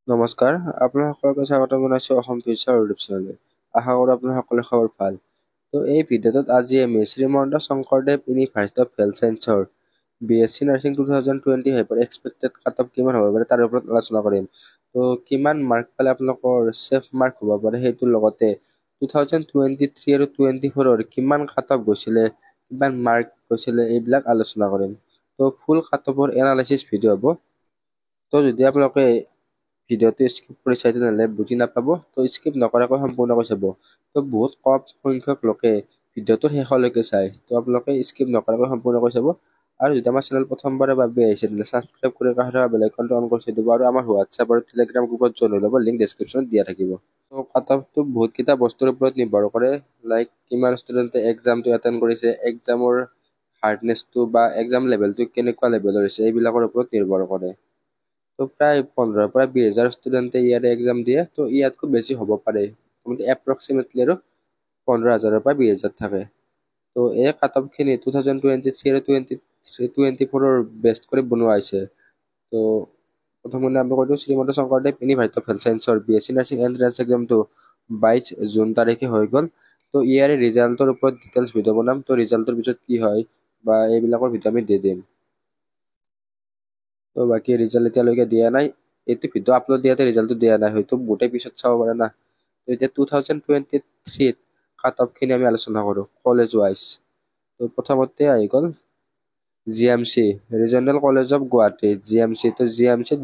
নমস্কাৰ, আপোনালোকক স্বাগতম জনাইছোঁ অসম ফিউচাৰ ইউটিউব চেনেললৈ। আশা কৰোঁ আপোনাৰ সকলো খবৰ ভাল। এই ভিডিঅ'টোত আজি আমি Srimanta Sankardev university of health ছায়েন্সৰ BSc nursing 2025 expected cut off কিমান হ'ব পাৰে তাৰ ওপৰত আলোচনা কৰিম। কিমান মাৰ্ক পালে আপোনালোকৰ ছেফ মাৰ্ক হ'ব পাৰে সেইটোৰ লগতে 2023 আৰু 24 কিমান কাট অফ গৈছিলে, কিমান মাৰ্ক গৈছিলে এইবিলাক আলোচনা কৰিম। ফুল কাট অফৰ এনালাইচিছ ভিডিঅ' হ'ব। যদি আপোনালোকে ভিডিঅ'টো স্কিপ কৰি চাই তেনেহ'লে বুজি নাপাব, স্কিপ নকৰাকৈ সম্পূৰ্ণকৈ চাব। বহুত কম সংখ্যক লোকে ভিডিঅ'টো শেষলৈকে চায়, আপোনালোকে স্কিপ নকৰাকৈ সম্পূৰ্ণকৈ চাব। আৰু যদি আমাৰ চেনেল প্ৰথমবাৰৰ বাবে আহিছে তেন্তে ছাবস্ক্ৰাইব কৰি কাষত থকা বেল আইকনটো অন কৰি দিব আৰু আমাৰ হোৱাটছআপ আৰু টেলিগ্ৰাম গ্ৰুপত জইন হৈ ল'ব, লিংক ডেছক্ৰিপশ্যনত দিয়া থাকিব। কাট অফটো বহুতকেইটা বস্তুৰ ওপৰত নিৰ্ভৰ কৰে, লাইক কিমান ষ্টুডেণ্টে এক্সামটো এটেণ্ড কৰিছে, এক্সামৰ হাৰ্ডনেছটো বা এক্সাম লেভেলটো কেনেকুৱা লেভেলৰ হৈছে এইবিলাকৰ ওপৰত নিৰ্ভৰ কৰে। প্ৰায় 15,000 পৰা 20,000 ষ্টুডেণ্টে ইয়াৰে এক্সাম দিয়ে, ইয়াতকৈ বেছি হ'ব পাৰে, এপ্ৰক্সিমেটলি আৰু 15,000 পৰা 20,000 থাকে। এই কাট অফখিনি 2023 আৰু 2024 বেষ্ট কৰি বনোৱা হৈছে। প্ৰথমতে আমি কৈ দিওঁ, Srimanta Sankardev university of health ছায়েন্সৰ BSc নাৰ্ছিং এণ্ট্ৰেন্স এক্সামটো 22 জুন তাৰিখে হৈ গ'ল। ইয়াৰে ৰিজাল্টৰ ওপৰত ডিটেইলছ ভিডিঅ' বনাম, ৰিজাল্টৰ পিছত কি হয় বা এইবিলাকৰ ভিডিঅ' আমি দি দিম। বাকী ৰিজাল্ট এতিয়ালৈকে দিয়া নাই, এইটো ভিডিঅ' আপলোড দিয়াতে ৰিজাল্টটো দিয়া নাই, হয়তো গোটেই পিছত চাব পাৰে না। এতিয়া 2023 কাট অফখিনি আমি আলোচনা কৰোঁ কলেজ ৱাইজ। প্ৰথমতে আহি গ'ল GMC regional college of Guwahati, GMC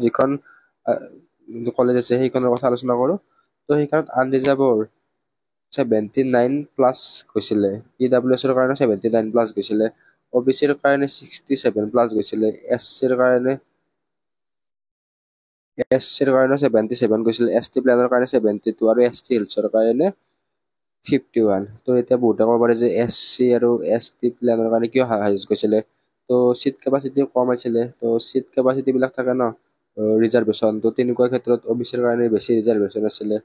যিখন কলেজ আছে সেইখনৰ কথা আলোচনা কৰোঁ। সেইখনত আনৰিজাৰ্ভৰ 79+ গৈছিলে, EWSৰ কাৰণে 79+ গৈছিলে, OBCৰ কাৰণে 67+ গৈছিলে, SCৰ কাৰণে 77 গৈছিলে, ST প্লেনৰ কাৰণে 72 আৰু ST হিলছৰ কাৰণে 51। এতিয়া বহুতে ক'ব পাৰে যে SC আৰু ST প্লেনৰ কাৰণে কিয় হাইজ গৈছিলে, চিট কেপাচিটি কম আছিলে, চিট কেপাচিটিবিলাক থাকে ন ৰিজাৰ্ভেশ্যন, তেনেকুৱা ক্ষেত্ৰত OBCৰ কাৰণে বেছি ৰিজাৰ্ভেশ্যন আছিলে।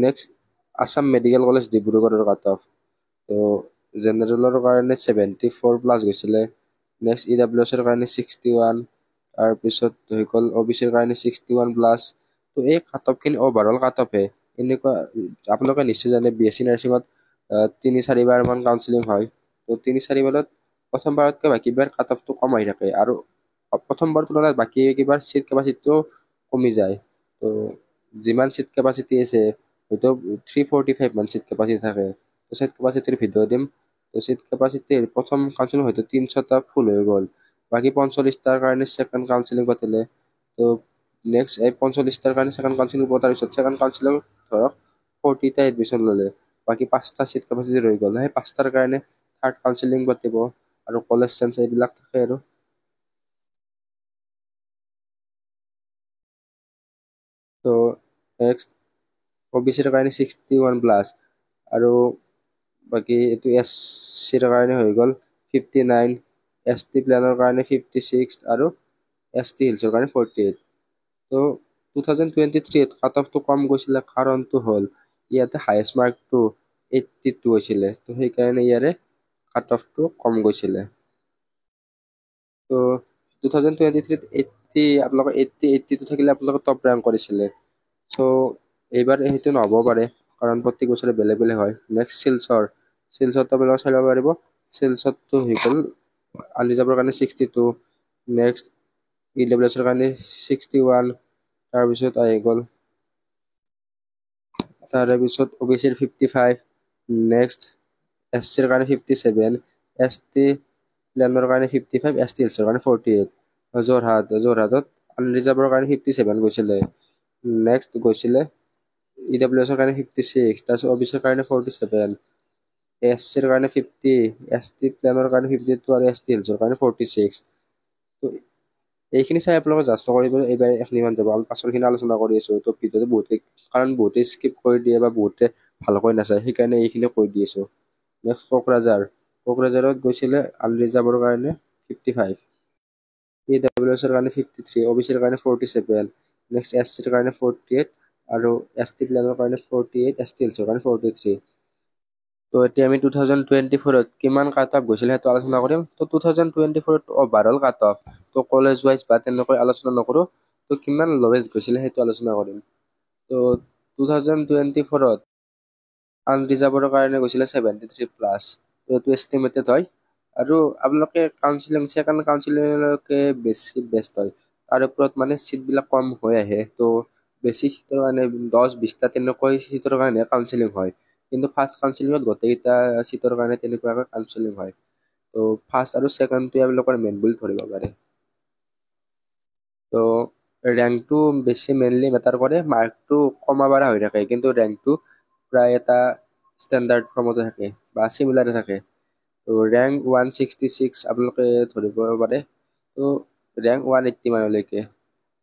নেক্সট আছাম মেডিকেল কলেজ ডিব্ৰুগড়ৰ কাট অফ, জেনেৰেলৰ কাৰণে 74+ গৈছিলে, নেক্সট EWSৰ কাৰণে 61, তাৰপিছত হৈ গ'ল OBCৰ কাৰণে 61+। এই কাট অফখিনি অভাৰঅল কাট অফে। এনেকুৱা আপোনালোকে নিশ্চয় জানে BSc নাৰ্ছিঙত 3-4 বাৰমান কাউন্সিলিং হয়, 3-4 বাৰত প্ৰথমবাৰতকৈ বাকীবাৰ কাট অফটো কম আহি থাকে, আৰু প্ৰথমবাৰ তুলনাত বাকী কিবাৰ চিট কেপাচিটিও কমি যায়। যিমান চিট কেপাচিটি আছে হয়তো 345 মান চিট কেপাচিটি থাকে। চিট কেপাচিটিৰ ভিডিঅ' দিম। চিট কেপাচিটিৰ প্ৰথম কাউন্সিলিং হয়তো 300টা ফুল হৈ গ'ল, বাকী 45টাৰ কাৰণে ছেকেণ্ড কাউন্সিলিং পাতিলে। নেক্সট 45টাৰ কাৰণে ছেকেণ্ড কাউন্সিলিং পতাৰ পিছত ছেকেণ্ড কাউন্সিলিং ধৰক 40টা এডমিশ্যন ল'লে, বাকী 5টা চিট কেপাচিটি ৰৈ গ'ল, সেই 5টাৰ কাৰণে থাৰ্ড কাউন্সিলিং পাতিব, আৰু কলেজ চেঞ্জ এইবিলাক থাকে। আৰু নেক্সট OBCৰ কাৰণে 61+, আৰু বাকী এইটো SCৰ কাৰণে হৈ গ'ল 59, ST প্লেনৰ কাৰণে 56 আৰু ST হিলছৰ কাৰণে 48। 2023 কাট অফটো কম গৈছিলে, কাৰণটো হ'ল ইয়াতে হায়েষ্ট মাৰ্কটো 82 হৈছিলে, সেইকাৰণে ইয়াৰে কাট অফটো কম গৈছিলে। 2023 আপোনালোকৰ 82 থাকিলে আপোনালোকৰ টপ ৰেংক কৰিছিলে। এইবাৰ সেইটো নহ'ব পাৰে, কাৰণ প্ৰত্যেক বছৰে বেলেগ বেলেগ হয়। নেক্সট শিলচৰটো আপোনালোকে চাই ল'ব পাৰিব। শিলচৰটো হৈ গ'ল আনৰিজাৰ্ভৰ কাৰণে 62, নেক্সট EWSৰ কাৰণে 61, তাৰপিছত আহি গ'ল OBCৰ 55, নেক্সট SCৰ কাৰণে 57, ST প্লেনৰ কাৰণে 55, ST হিলছৰ কাৰণে 48। যোৰহাটত আনৰিজাৰ্ভৰ কাৰণে 57 গৈছিলে, নেক্সট গৈছিলে EWSৰ কাৰণে 56, তাৰপিছত OBCৰ কাৰণে 47, SCৰ কাৰণে 50, ST প্লেনৰ কাৰণে 52 আৰু ST হিলছৰ কাৰণে 46। এইখিনি চাই আপোনালোকে জাষ্ট নকৰিব এইবাৰ এখিনিমান যাব, আমি পাছৰখিনি আলোচনা কৰি আছোঁ। ভিডিঅ'টো বহুতে স্কিপ কৰি দিয়ে বা বহুতে ভালকৈ নাচায়, সেইকাৰণে এইখিনি কৈ দি আছোঁ। নেক্সট কোকৰাঝাৰত গৈছিলে আনৰিজাৰ্ভৰ কাৰণে 55, EWSৰ কাৰণে 53, OBCৰ কাৰণে 47, নেক্সট SCৰ কাৰণে 48 আৰু ST প্লেনৰ কাৰণে 48, ST হিলছৰ কাৰণে 43। এতিয়া আমি 2024 কিমান কাট অফ গৈছিলে সেইটো আলোচনা কৰিম। 2024 overall cut off, college wise বা তেনেকৈ আলোচনা নকৰোঁ, তো কিমান লৱেষ্ট গৈছিলে সেইটো আলোচনা কৰিম। তো 2024ত আনৰিজাৰ্ভৰ কাৰণে গৈছিলে 73+, তো এইটো এষ্টিমেটেড হয়। আৰু আপোনালোকে ছেকেণ্ড কাউন্সিলিংলৈকে বেছি বেষ্ট হয়। তাৰ ওপৰত মানে চিটবিলাক কম হৈ আহে, তো বেছি চিটৰ কাৰণে 10-20টা তেনেকৈ চিটৰ কাৰণে কাউন্সিলিং হয়। কিন্তু ফাৰ্ষ্ট কাউন্সিলিঙত গোটেইকেইটা চিটৰ কাৰণে তেনেকুৱাকৈ কাউন্সিলিং হয়। তো ফাৰ্ষ্ট আৰু ছেকেণ্ডটোৱে আপোনালোকৰ মেইন বুলি ধৰিব পাৰে। তো ৰেংকটো বেছি মেইনলি মেটাৰ কৰে, মাৰ্কটো কমা বাঢ়া হৈ থাকে, কিন্তু ৰেংকটো প্ৰায় এটা ষ্টেণ্ডাৰ্ড ফৰ্মতে থাকে বা চিমিলাৰে থাকে। তো ৰেংক 166 আপোনালোকে ধৰিব পাৰে, তো ৰেংক 180 মানলৈকে।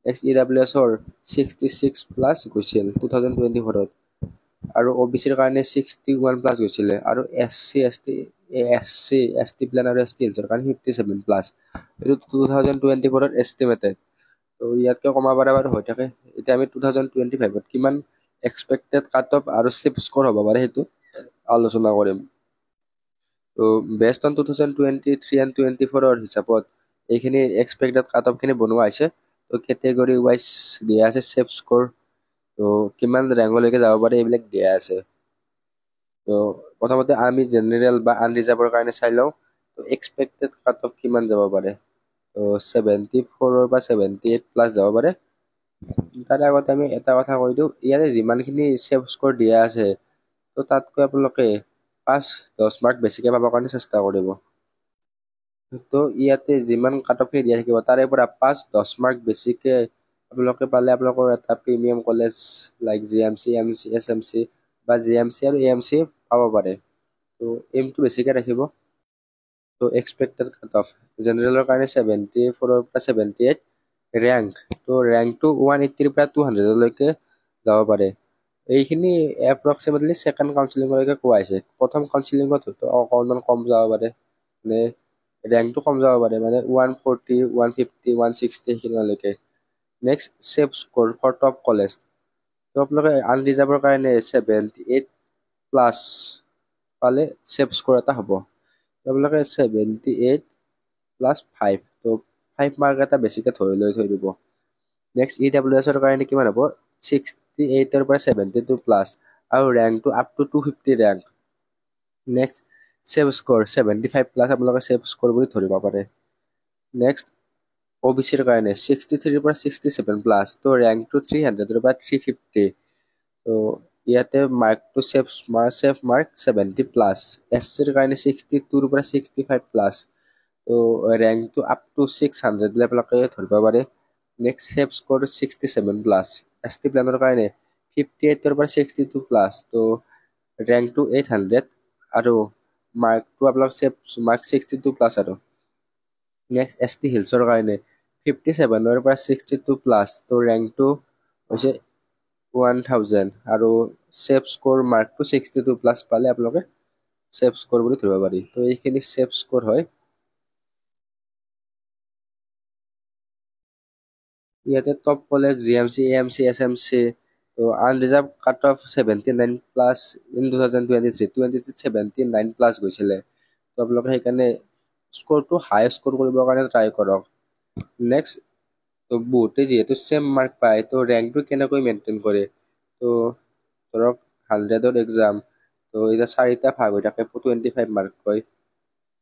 নেক্সট EWSৰ 66+ গৈছিল 2024ত, আৰু OBCৰ কাৰণে 61+ গৈছিলে, আৰু SC, ST প্লেন আৰু ST হিলছৰ কাৰণে 57+। এইটো 2024ত এষ্টিমেটেড। তো ইয়াতকৈ কমা বাঢ়া বাৰু হৈ থাকে। এতিয়া আমি 2025ত কিমান এক্সপেক্টেড কাট অফ আৰু চিপ স্ক'ৰ হ'ব পাৰে সেইটো আলোচনা কৰিম। তো বেষ্ট অন 2023 এণ্ড 24ৰ হিচাপত এইখিনি এক্সপেক্টেড কাট অফখিনি বনোৱা হৈছে। তো কেটেগৰী ৱাইজ দিয়া আছে চেফ স্ক'ৰ, তো কিমান ৰেংকলৈকে যাব পাৰে এইবিলাক দিয়া আছে। তো প্ৰথমতে আমি জেনেৰেল বা আনৰিজাৰ্ভৰ কাৰণে চাই লওঁ, তো এক্সপেক্টেড কাট অফ কিমান যাব পাৰে। তো 74 বা 78+ যাব পাৰে। তাৰে আগতে আমি এটা কথা কৈ দিওঁ, ইয়াতে যিমানখিনি চেফ স্ক'ৰ দিয়া আছে, তো তাতকৈ আপোনালোকে 5-10 মাৰ্ক বেছিকৈ পাবৰ কাৰণে চেষ্টা কৰিব। তো ইয়াতে যিমান কাট অফ দিয়া থাকিব তাৰে পৰা 5-10 মাৰ্ক বেছিকৈ আপোনালোকে পালে আপোনালোকৰ এটা premium college like GMC, MC, SMC বা GMC আৰু AMC পাব পাৰে। তো এইমটো বেছিকৈ ৰাখিব। তো এক্সপেক্টেড কাট অফ জেনেৰেলৰ কাৰণে 74ৰ পৰা 78 ৰেংক, তো ৰেংকটো 180ৰ পৰা 200লৈকে যাব পাৰে। এইখিনি এপ্ৰক্সিমেটলি ছেকেণ্ড কাউন্সিলিঙলৈকে কোৱা হৈছে। প্ৰথম কাউন্সিলিঙত অকণমান কম যাব পাৰে, মানে ৰেংকটো কম যাব পাৰে, মানে 140, 150, 160 সেইখিনিলৈকে। Next safe score for top college, তো আপোনালোকে আনৰিজাৰ্ভৰ কাৰণে 78+ পালে চেফ স্ক'ৰ এটা হ'ব। আপোনালোকে 78+5, তো 5 মাৰ্ক এটা বেছিকৈ ধৰি লৈ থৈ দিব। নেক্সট EWSৰ কাৰণে কিমান হ'ব, 68ৰ পৰা 72+, আৰু ৰেংকটো up to 250 rank. Next safe score 75+ আপোনালোকে চেফ স্ক'ৰ বুলি ধৰিব পাৰে। নেক্সট OBCৰ কাৰণে 63ৰ পৰা 67+, তো ৰেংকটো 300ৰ পৰা 350। তো ইয়াতে মাৰ্কটো চেফ মাৰ্ক 70+। SCৰ কাৰণে 62ৰ পৰা 65+, তো ৰেংকটো আপ টু 600 বুলি আপোনালোকে ধৰিব পাৰে। Next safe score 67+। ST প্লেনৰ কাৰণে 58ৰ পৰা 62+, তো ৰেংকটো 800, আৰু মাৰ্কটো আপোনালোক চেফ মাৰ্ক 62+। আৰু নেক্সট ST হিলছৰ কাৰণে 57ৰ পৰা 62+, তো ৰেংকটো হৈছে 1000, আৰু চেফ স্ক'ৰ মাৰ্কটো 62+ পালে আপোনালোকে চেফ স্ক'ৰ বুলি ধৰিব পাৰি। তো এইখিনি চেফ স্ক'ৰ হয়। ইয়াতে top college GMC, AMC, SMC, তো আনৰিজাৰ্ভ কাট অফ 79+ ইন 2023 79+ গৈছিলে। তো আপোনালোকে সেইকাৰণে স্ক'ৰটো হাই স্ক'ৰ কৰিবৰ কাৰণে ট্ৰাই কৰক। নেক্সট, তো বহুতে যিহেতু চেম মাৰ্ক পায়, তো ৰেংকটো কেনেকৈ মেইনটেইন কৰে। তো ধৰক 100ৰ এক্সাম, তো এতিয়া 4টা ভাগ হৈ থাকে 25 মাৰ্ককৈ।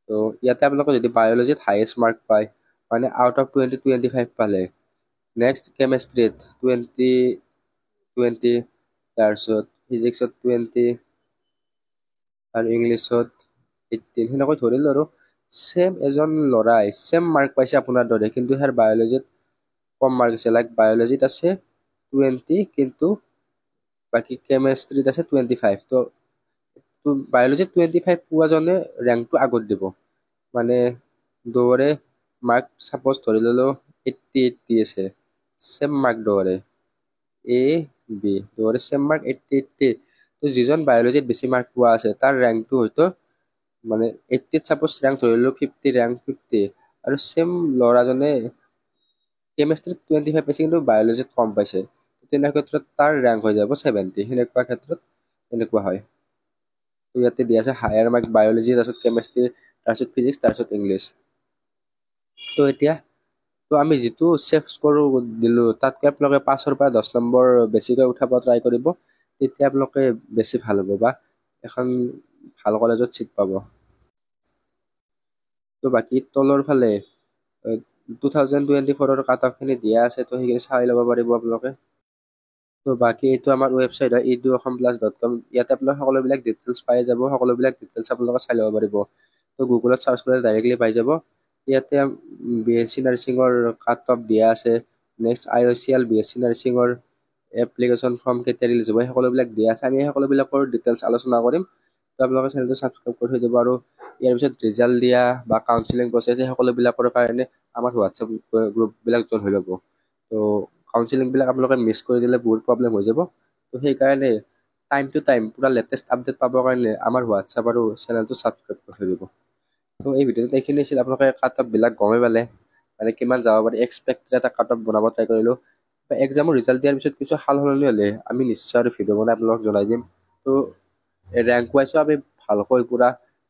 তো ইয়াতে আপোনালোকে যদি বায়'লজিত হায়েষ্ট মাৰ্ক পায়, মানে আউট অফ 20 25 পালে। নেক্সট কেমেষ্ট্ৰিত 20, তাৰপিছত ফিজিক্সত 20, আৰু ইংলিছত 18, সেনেকৈ ধৰিলোঁ। আৰু চেম এজন ল'ৰাই চেম মাৰ্ক পাইছে আপোনাৰ দৰে, কিন্তু ইয়াৰ বায়'লজিত কম মাৰ্ক আছে। লাইক বায়'লজিত আছে 20, কিন্তু বাকী কেমেষ্ট্ৰিত আছে 25। তো বায়'লজিত 25 পোৱাজনে ৰেংকটো আগত দিব। মানে দৌৰে মাৰ্ক ছাপ'জ ধৰি ল'লোঁ 80 আছে, চেম মাৰ্ক দৌৰে A, B দৌৰে চেম মাৰ্ক 80। তো যিজন বায়'লজিত বেছি মাৰ্ক পোৱা আছে তাৰ ৰেংকটো হয়তো মানে 80ত ছাপ'জ ৰেংক ধৰি ল'লোঁ 50, ৰেংক 50, আৰু চেম ল'ৰাজনে কেমেষ্ট্ৰিত 25 পাইছে কিন্তু বায়'লজিত কম পাইছে, তেনেকুৱা ক্ষেত্ৰত তাৰ ৰেংক হৈ যাব 70। সেনেকুৱা ক্ষেত্ৰত এনেকুৱা হয়। তো ইয়াতে দিয়া আছে হায়াৰ মাৰ্ক বায়'লজি, তাৰপিছত কেমেষ্ট্ৰি, তাৰপিছত ফিজিক্স, তাৰপিছত ইংলিছ। তো এতিয়া তো আমি যিটো চেভ স্ক'ৰ দিলোঁ তাতকৈ আপোনালোকে 5ৰ পৰা 10 নম্বৰ বেছিকৈ উঠাব ট্ৰাই কৰিব, তেতিয়া আপোনালোকে বেছি ভাল হ'ব বা এখন ভাল কলেজত ছিট পাব। তো বাকী তলৰ ফালে 2024ৰ কাট অফখিনি দিয়া আছে, তো সেইখিনি চাই ল'ব পাৰিব আপোনালোকে। তো বাকী এইটো আমাৰ ৱেবছাইট হয় eduasamplus.com, ইয়াতে আপোনালোকে সকলোবিলাক ডিটেইলছ পাই যাব, সকলোবিলাক ডিটেইলছ আপোনালোকে চাই ল'ব পাৰিব। তো গুগলত চাৰ্চ কৰিলে ডাইৰেক্টলি পাই যাব। ইয়াতে BSc নাৰ্ছিঙৰ কাট অফ দিয়া আছে, নেক্সট IOCL BSc নাৰ্ছিঙৰ এপ্লিকেশ্যন ফৰ্ম কেতিয়া ৰিলিজ হ'ব সকলোবিলাক দিয়া আছে। আমি সকলোবিলাকৰ ডিটেইলছ আলোচনা কৰিম, তো আপোনালোকে চেনেলটো ছাবস্ক্ৰাইব কৰি থৈ দিব। আৰু ইয়াৰ পিছত ৰিজাল্ট দিয়া বা কাউন্সিলিং প্ৰচেছ এই সকলোবিলাকৰ কাৰণে আমাৰ হোৱাটছএপ গ্ৰুপবিলাক জইন হৈ ল'ব। তো কাউন্সিলিংবিলাক আপোনালোকে মিছ কৰি দিলে বহুত প্ৰব্লেম হৈ যাব। তো সেইকাৰণে টাইম টু টাইম পুৰা লেটেষ্ট আপডেট পাবৰ কাৰণে আমাৰ হোৱাটছএপ আৰু চেনেলটো ছাবস্ক্ৰাইব কৰি থৈ দিব। তো এই ভিডিঅ'টোত এইখিনি আছিল, আপোনালোকে কাট অফবিলাক গমেই পালে, মানে কিমান যাব পাৰি এক্সপেক্টেড এটা কাট অফ বনাব ট্ৰাই কৰিলোঁ। এক্সামৰ ৰিজাল্ট দিয়াৰ পিছত কিছু সাল সলনি হ'লে আমি নিশ্চয় আৰু ভিডিঅ' বনাই আপোনালোকক জনাই দিম। তো ৰেংক ৱাইজো আমি ভালকৈ পুৰা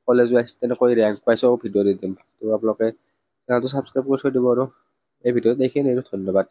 কলেজ ৱাইজ তেনেকৈ ৰেংক ৱাইজো ভিডিঅ' দি দিম। তো আপোনালোকে চেনেলটো ছাবস্ক্ৰাইব কৰি থৈ দিব। আৰু এই ভিডিঅ'ত এইখিনি, ধন্যবাদ।